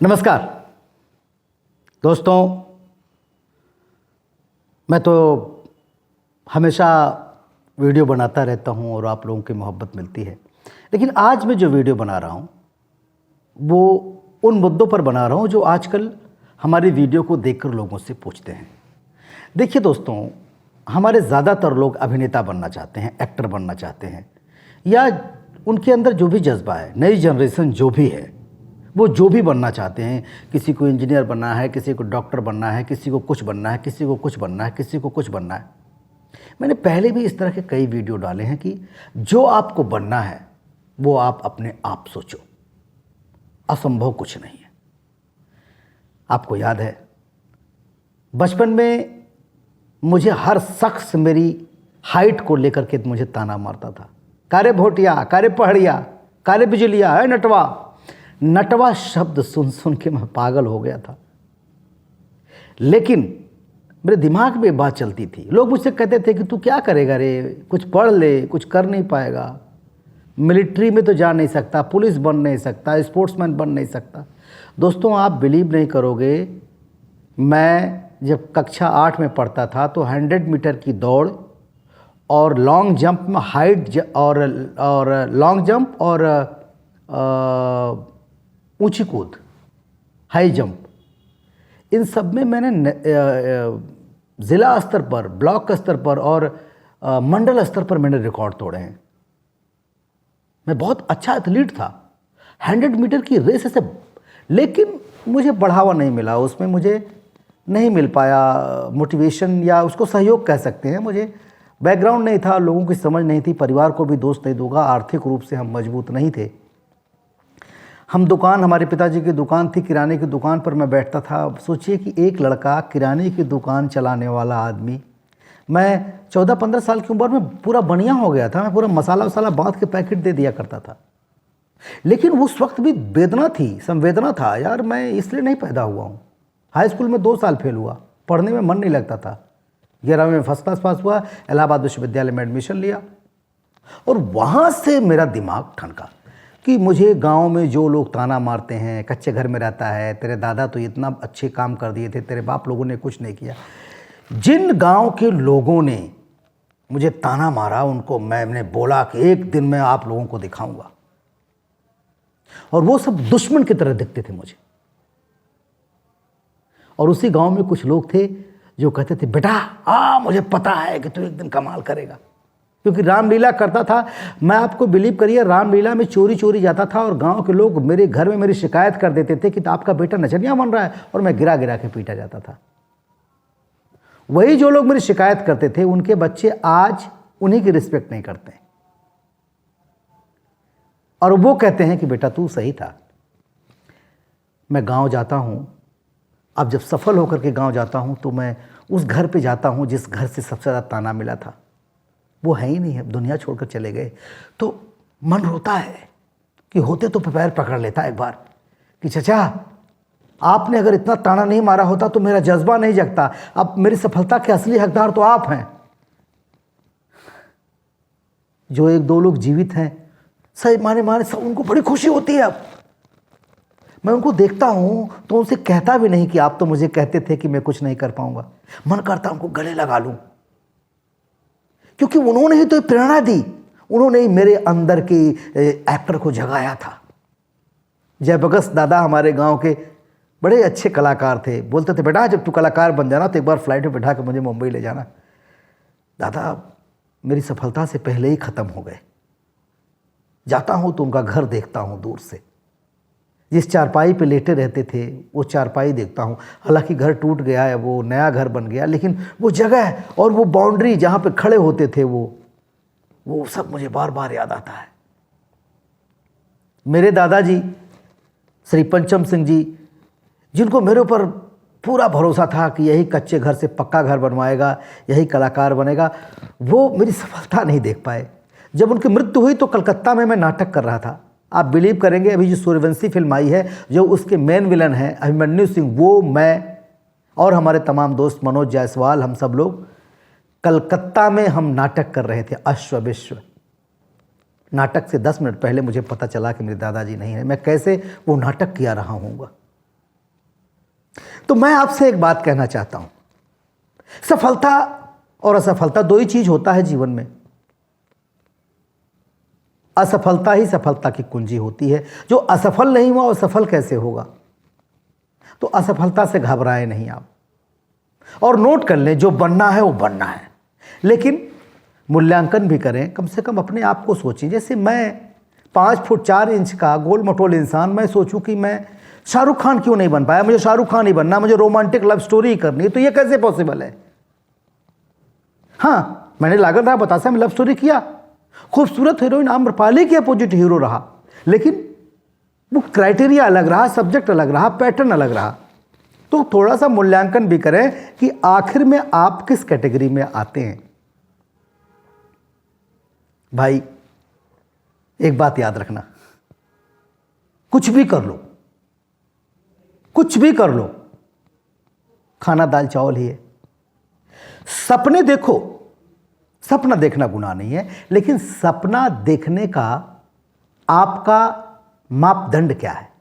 नमस्कार दोस्तों, मैं तो हमेशा वीडियो बनाता रहता हूं और आप लोगों की मोहब्बत मिलती है। लेकिन आज मैं जो वीडियो बना रहा हूं वो उन मुद्दों पर बना रहा हूं जो आजकल हमारी वीडियो को देखकर लोगों से पूछते हैं। देखिए दोस्तों, हमारे ज़्यादातर लोग अभिनेता बनना चाहते हैं, एक्टर बनना चाहते हैं, या उनके अंदर जो भी जज्बा है, नई जनरेशन जो भी है, वो जो भी बनना चाहते हैं। किसी को इंजीनियर बनना है, किसी को डॉक्टर बनना है, किसी को कुछ बनना है, किसी को कुछ बनना है, किसी को कुछ बनना है। मैंने पहले भी इस तरह के कई वीडियो डाले हैं कि जो आपको बनना है वो आप अपने आप सोचो, असंभव कुछ नहीं है। आपको याद है बचपन में मुझे हर शख्स मेरी हाइट को लेकर के मुझे ताना मारता था, कारे भोटिया, कारे पहाड़िया, कारे बिजलिया, है नटवा। नटवा शब्द सुन सुन के मैं पागल हो गया था। लेकिन मेरे दिमाग में बात चलती थी, लोग मुझसे कहते थे कि तू क्या करेगा रे, कुछ पढ़ ले, कुछ कर नहीं पाएगा, मिलिट्री में तो जा नहीं सकता, पुलिस बन नहीं सकता, स्पोर्ट्समैन बन नहीं सकता। दोस्तों, आप बिलीव नहीं करोगे, मैं जब कक्षा 8 में पढ़ता था तो 100 मीटर की दौड़ और लॉन्ग जंप में और लॉन्ग जंप और ऊंची कूद, हाई जंप, इन सब में मैंने ज़िला स्तर पर, ब्लॉक स्तर पर और मंडल स्तर पर मैंने रिकॉर्ड तोड़े हैं। मैं बहुत अच्छा एथलीट था 100 मीटर की रेस से। लेकिन मुझे बढ़ावा नहीं मिला, उसमें मुझे नहीं मिल पाया मोटिवेशन, या उसको सहयोग कह सकते हैं। मुझे बैकग्राउंड नहीं था, लोगों की समझ नहीं थी, परिवार को भी दोष नहीं दूंगा, आर्थिक रूप से हम मजबूत नहीं थे। हमारे पिताजी की दुकान थी, किराने की दुकान पर मैं बैठता था। सोचिए कि एक लड़का किराने की दुकान चलाने वाला आदमी, मैं 14-15 साल की उम्र में पूरा बनिया हो गया था। मैं पूरा मसाला वसाला बांध के पैकेट दे दिया करता था। लेकिन उस वक्त भी वेदना थी, संवेदना था, यार मैं इसलिए नहीं पैदा हुआ हूँ। हाई स्कूल में 2 साल फेल हुआ, पढ़ने में मन नहीं लगता था। 11वीं में फर्स्ट क्लास पास हुआ, इलाहाबाद विश्वविद्यालय में एडमिशन लिया और वहाँ से मेरा दिमाग ठनका कि मुझे गांव में जो लोग ताना मारते हैं, कच्चे घर में रहता है, तेरे दादा तो इतना अच्छे काम कर दिए थे, तेरे बाप लोगों ने कुछ नहीं किया। जिन गांव के लोगों ने मुझे ताना मारा उनको मैंने बोला कि एक दिन मैं आप लोगों को दिखाऊंगा, और वो सब दुश्मन की तरह दिखते थे मुझे। और उसी गांव में कुछ लोग थे जो कहते थे, बेटा मुझे पता है कि तू एक दिन कमाल करेगा, क्योंकि रामलीला करता था। मैं आपको बिलीव करिए, रामलीला में चोरी चोरी जाता था और गांव के लोग मेरे घर में मेरी शिकायत कर देते थे कि तो आपका बेटा नचनिया बन रहा है, और मैं गिरा गिरा के पीटा जाता था। वही जो लोग मेरी शिकायत करते थे उनके बच्चे आज उन्हीं की रिस्पेक्ट नहीं करते, और वो कहते हैं कि बेटा तू सही था। मैं गांव जाता हूं, अब जब सफल होकर के गांव जाता हूं तो मैं उस घर पे जाता हूं जिस घर से सबसे ज़्यादा ताना मिला था। वो है ही नहीं है, दुनिया छोड़कर चले गए। तो मन रोता है कि होते तो पैर पकड़ लेता एक बार कि चचा, आपने अगर इतना ताना नहीं मारा होता तो मेरा जज्बा नहीं जगता। अब मेरी सफलता के असली हकदार तो आप हैं। जो 1-2 लोग जीवित हैं, सही माने सब, उनको बड़ी खुशी होती है। अब मैं उनको देखता हूं तो उनसे कहता भी नहीं कि आप तो मुझे कहते थे कि मैं कुछ नहीं कर पाऊंगा। मन करता उनको गले लगा लूं, क्योंकि उन्होंने ही तो प्रेरणा दी, उन्होंने ही मेरे अंदर के एक्टर को जगाया था। जयप्रकाश दादा हमारे गांव के बड़े अच्छे कलाकार थे, बोलते थे, बेटा जब तू कलाकार बन जाना तो एक बार फ्लाइट में बैठा के मुझे मुंबई ले जाना। दादा मेरी सफलता से पहले ही ख़त्म हो गए। जाता हूँ तो उनका घर देखता हूँ दूर से, जिस चारपाई पे लेटे रहते थे वो चारपाई देखता हूँ। हालांकि घर टूट गया है, वो नया घर बन गया, लेकिन वो जगह और वो बाउंड्री जहाँ पे खड़े होते थे वो सब मुझे बार बार याद आता है। मेरे दादाजी श्री पंचम सिंह जी, जिनको मेरे ऊपर पूरा भरोसा था कि यही कच्चे घर से पक्का घर बनवाएगा, यही कलाकार बनेगा, वो मेरी सफलता नहीं देख पाए। जब उनकी मृत्यु हुई तो कलकत्ता में मैं नाटक कर रहा था। आप बिलीव करेंगे, अभी जो सूर्यवंशी फिल्म आई है, जो उसके मेन विलन हैं अभिमन्यु सिंह, वो, मैं और हमारे तमाम दोस्त मनोज जायसवाल, हम सब लोग कलकत्ता में हम नाटक कर रहे थे, अश्व विश्व। नाटक से 10 मिनट पहले मुझे पता चला कि मेरे दादाजी नहीं है। मैं कैसे वो नाटक किया रहा हूँगा। तो मैं आपसे एक बात कहना चाहता हूं, सफलता और असफलता दो ही चीज होता है जीवन में। असफलता ही सफलता की कुंजी होती है। जो असफल नहीं हुआ वो सफल कैसे होगा? तो असफलता से घबराए नहीं आप, और नोट कर लें जो बनना है वो बनना है, लेकिन मूल्यांकन भी करें। कम से कम अपने आप को सोचिए, जैसे मैं 5 फुट 4 इंच का गोल मटोल इंसान, मैं सोचूं कि मैं शाहरुख खान क्यों नहीं बन पाया, मुझे शाहरुख खान ही बनना, मुझे रोमांटिक लव स्टोरी ही करनी है, तो ये कैसे पॉसिबल है? हाँ, मैंने लागत रहा बतासा में लव स्टोरी किया, खूबसूरत हीरोइन आम्रपाली के अपोजिट हीरो रहा, लेकिन वो क्राइटेरिया अलग रहा, सब्जेक्ट अलग रहा, पैटर्न अलग रहा। तो थोड़ा सा मूल्यांकन भी करें कि आखिर में आप किस कैटेगरी में आते हैं। भाई एक बात याद रखना, कुछ भी कर लो, कुछ भी कर लो, खाना दाल चावल ही है। सपने देखो, सपना देखना गुनाह नहीं है, लेकिन सपना देखने का आपका मापदंड क्या है?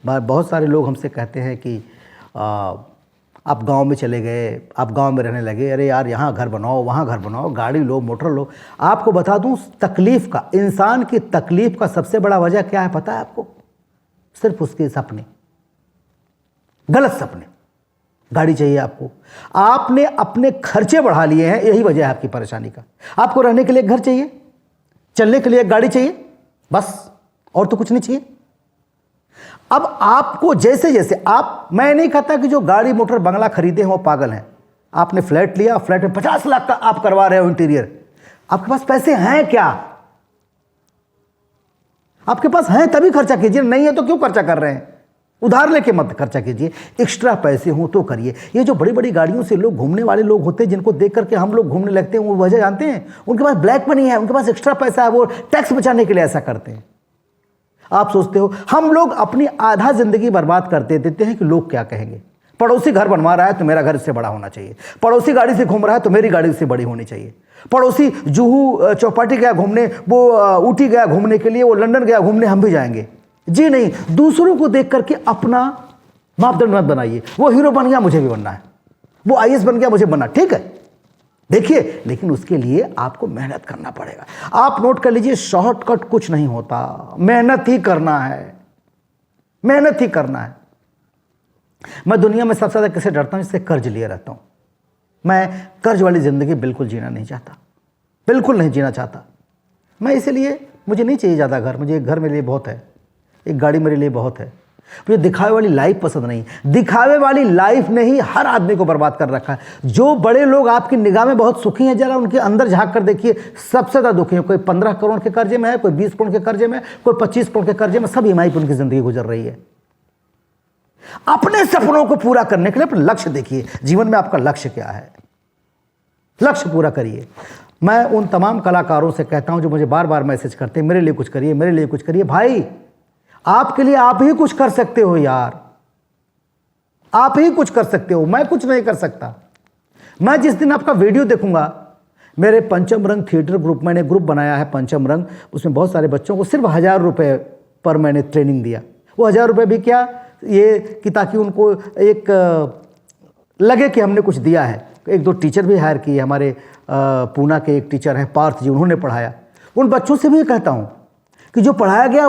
बहुत सारे लोग हमसे कहते हैं कि आप गांव में चले गए, आप गांव में रहने लगे, अरे यार यहाँ घर बनाओ, वहाँ घर बनाओ, गाड़ी लो, मोटर लो। आपको बता दूं, तकलीफ का, इंसान की तकलीफ का सबसे बड़ा वजह क्या है पता है आपको? सिर्फ उसके सपने, गलत सपने। गाड़ी चाहिए आपको, आपने अपने खर्चे बढ़ा लिए हैं, यही वजह है आपकी परेशानी का। आपको रहने के लिए एक घर चाहिए, चलने के लिए एक गाड़ी चाहिए, बस, और तो कुछ नहीं चाहिए। अब आपको जैसे जैसे आप, मैं नहीं कहता कि जो गाड़ी मोटर बंगला खरीदे हैं वो पागल हैं। आपने फ्लैट लिया, फ्लैट में 50 लाख का आप करवा रहे हो इंटीरियर, आपके पास पैसे हैं क्या? आपके पास हैं तभी खर्चा कीजिए, नहीं है तो क्यों खर्चा कर रहे हैं? उधार लेके मत खर्चा कीजिए, एक्स्ट्रा पैसे हो तो करिए। ये जो बड़ी बड़ी गाड़ियों से लोग घूमने वाले लोग होते हैं, जिनको देख करके हम लोग घूमने लगते हैं, वो वजह जानते हैं? उनके पास ब्लैक मनी है, उनके पास एक्स्ट्रा पैसा है, वो टैक्स बचाने के लिए ऐसा करते हैं। आप सोचते हो हम लोग अपनी आधा जिंदगी बर्बाद करते देते हैं कि लोग क्या कहेंगे। पड़ोसी घर बनवा रहा है तो मेरा घर इससे बड़ा होना चाहिए, पड़ोसी गाड़ी से घूम रहा है तो मेरी गाड़ी इससे बड़ी होनी चाहिए, पड़ोसी जुहू चौपाटी गया घूमने, वो ऊटी गया घूमने के लिए, वो लंदन गया घूमने, हम भी जाएंगे। जी नहीं, दूसरों को देख करके अपना मापदंड मत बनाइए। वो हीरो बन गया, मुझे भी बनना है, वो आईएएस बन गया, मुझे बनना, ठीक है, देखिए, लेकिन उसके लिए आपको मेहनत करना पड़ेगा। आप नोट कर लीजिए, शॉर्टकट कुछ नहीं होता, मेहनत ही करना है, मेहनत ही करना है। मैं दुनिया में सबसे ज्यादा किससे डरता हूं? इससे कर्ज लिए रहता हूं। मैं कर्ज वाली जिंदगी बिल्कुल जीना नहीं चाहता, बिल्कुल नहीं जीना चाहता मैं। इसलिए मुझे नहीं चाहिए ज़्यादा घर, मुझे एक घर मेरे लिए बहुत है, एक गाड़ी मेरे लिए बहुत है। मुझे दिखावे वाली लाइफ पसंद नहीं। दिखावे वाली लाइफ ने ही हर आदमी को बर्बाद कर रखा है। जो बड़े लोग आपकी निगाह में बहुत सुखी हैं, जरा उनके अंदर झांक कर देखिए, सबसे ज़्यादा दुखी है। कोई 15 करोड़ के कर्जे में है, कोई 20 करोड़ के कर्जे में, कोई 25 करोड़ के कर्जे में, सब ईएमआई पर उनकी जिंदगी गुजर रही है। अपने सपनों को पूरा करने के लिए अपना लक्ष्य देखिए, जीवन में आपका लक्ष्य क्या है, लक्ष्य पूरा करिए। मैं उन तमाम कलाकारों से कहता हूं जो मुझे बार बार मैसेज करते हैं, मेरे लिए कुछ करिए, मेरे लिए कुछ करिए। भाई, आपके लिए आप ही कुछ कर सकते हो यार, आप ही कुछ कर सकते हो, मैं कुछ नहीं कर सकता। मैं जिस दिन आपका वीडियो देखूंगा, मेरे पंचम रंग थिएटर ग्रुप, मैंने ग्रुप बनाया है पंचम रंग, उसमें बहुत सारे बच्चों को सिर्फ 1000 रुपये पर मैंने ट्रेनिंग दिया। वो 1000 रुपये भी क्या, ये कि ताकि उनको एक लगे कि हमने कुछ दिया है। एक दो टीचर भी हायर किए, हमारे पूना के एक टीचर हैं पार्थ जी, उन्होंने पढ़ाया। उन बच्चों से भी कहता हूँ कि जो पढ़ाया गया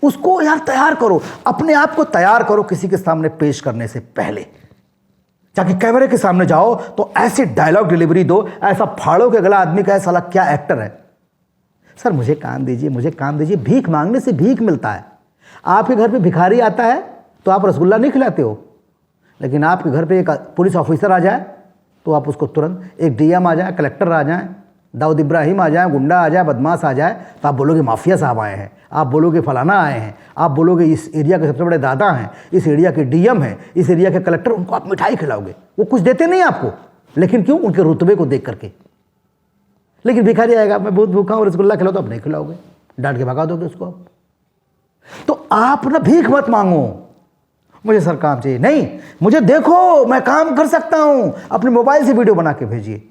उसको यार तैयार करो, अपने आप को तैयार करो किसी के सामने पेश करने से पहले। ताकि कैमरे के सामने जाओ तो ऐसे डायलॉग डिलीवरी दो, ऐसा फाड़ो के गला आदमी का है, साला क्या एक्टर है। सर मुझे काम दीजिए, मुझे काम दीजिए। भीख मांगने से भीख मिलता है। आपके घर पे भिखारी आता है तो आप रसगुल्ला नहीं खिलाते हो, लेकिन आपके घर पे एक पुलिस ऑफिसर आ जाए तो आप उसको तुरंत, एक डीएम आ जाए, कलेक्टर आ जाए, दाऊद इब्राहिम आ जाए, गुंडा आ जाए, बदमाश आ जाए, तो आप बोलोगे माफिया साहब आए हैं, आप बोलोगे फलाना आए हैं, आप बोलोगे इस एरिया के सबसे बड़े दादा हैं, इस एरिया के डीएम हैं, इस एरिया के कलेक्टर। उनको आप मिठाई खिलाओगे, वो कुछ देते नहीं आपको, लेकिन क्यों? उनके रुतबे को देख करके। लेकिन भिखारी आएगा, मैं बहुत भूखा हूँ, रसगुल्ला खिलाओ, तो आप नहीं खिलाओगे, डांट के भगा दोगे उसको आप। तो आप ना भीख मत मांगो, मुझे सर काम चाहिए, नहीं, मुझे देखो मैं काम कर सकता हूं, अपने मोबाइल से वीडियो बना के भेजिए।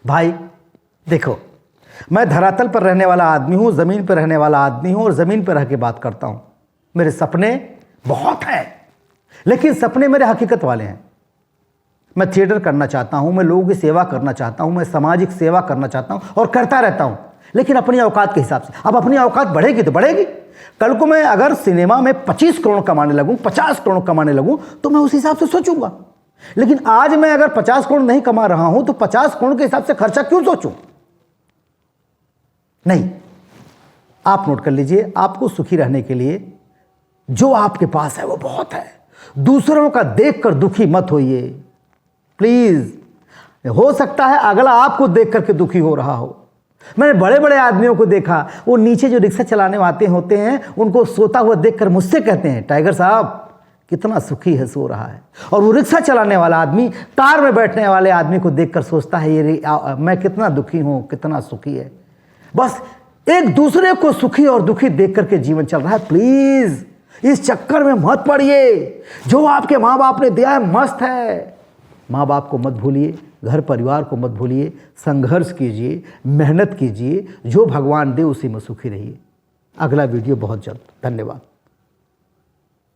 भाई देखो, मैं धरातल पर रहने वाला आदमी हूं, जमीन पर रहने वाला आदमी हूं, और जमीन पर रह के बात करता हूं। मेरे सपने बहुत है, लेकिन सपने मेरे हकीकत वाले हैं। मैं थिएटर करना चाहता हूं, मैं लोगों की सेवा करना चाहता हूं, मैं सामाजिक सेवा करना चाहता हूं और करता रहता हूं, लेकिन अपनी औकात के हिसाब से। अब अपनी औकात बढ़ेगी तो बढ़ेगी। कल को मैं अगर सिनेमा में 25 करोड़ कमाने लगूं, 50 करोड़ कमाने लगूं, तो मैं उस हिसाब से सोचूंगा। लेकिन आज मैं अगर 50 करोड़ नहीं कमा रहा हूं तो 50 करोड़ के हिसाब से खर्चा क्यों सोचूं? नहीं, आप नोट कर लीजिए, आपको सुखी रहने के लिए जो आपके पास है वो बहुत है। दूसरों का देखकर दुखी मत होइए प्लीज। हो सकता है अगला आपको देख करके दुखी हो रहा हो। मैंने बड़े बड़े आदमियों को देखा, वो नीचे जो रिक्शा चलाने आते होते हैं उनको सोता हुआ देखकर मुझसे कहते हैं, टाइगर साहब कितना सुखी है, सो रहा है। और वो रिक्शा चलाने वाला आदमी कार में बैठने वाले आदमी को देखकर सोचता है ये मैं कितना दुखी हूं, कितना सुखी है। बस एक दूसरे को सुखी और दुखी देख करके जीवन चल रहा है। प्लीज इस चक्कर में मत पड़िए। जो आपके माँ बाप ने दिया है मस्त है। माँ बाप को मत भूलिए, घर परिवार को मत भूलिए, संघर्ष कीजिए, मेहनत कीजिए, जो भगवान दे उसी में सुखी रहिए। अगला वीडियो बहुत जल्द। धन्यवाद।